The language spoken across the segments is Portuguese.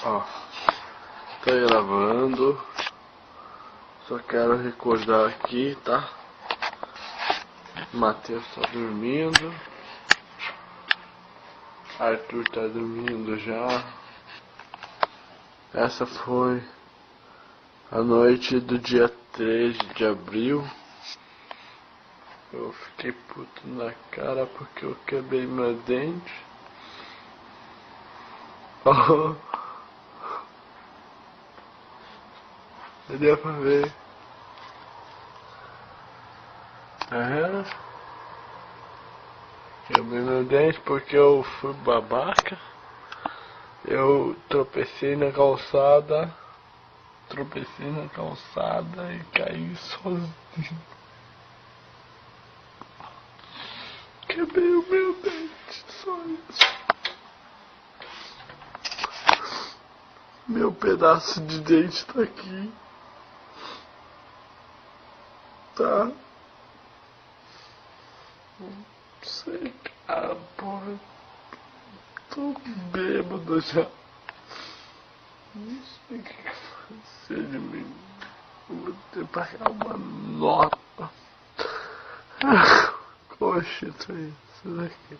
Ó, tô gravando. Só quero recordar aqui, tá? Matheus tá dormindo. Arthur tá dormindo já. Essa foi a noite do dia 13 de abril. Eu fiquei puto na cara porque eu quebrei meu dente. Oh. Deu pra ver. Quebrei meu dente porque eu fui babaca. Eu tropecei na calçada e caí sozinho. Quebrei o meu dente, só isso. Meu pedaço de dente tá aqui. Tá? Não sei, cara, porra. Tô bêbado já. Não sei o que vai ser de mim. Eu vou ter que pagar uma nota. Poxa, isso daqui.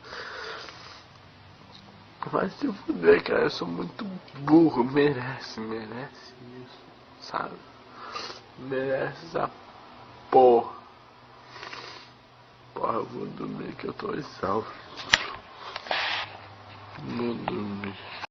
Vai se fuder, cara. Eu sou muito burro. Merece isso, sabe? Merece essa porra. Porra, eu vou dormir que eu tô exausto. Vou dormir.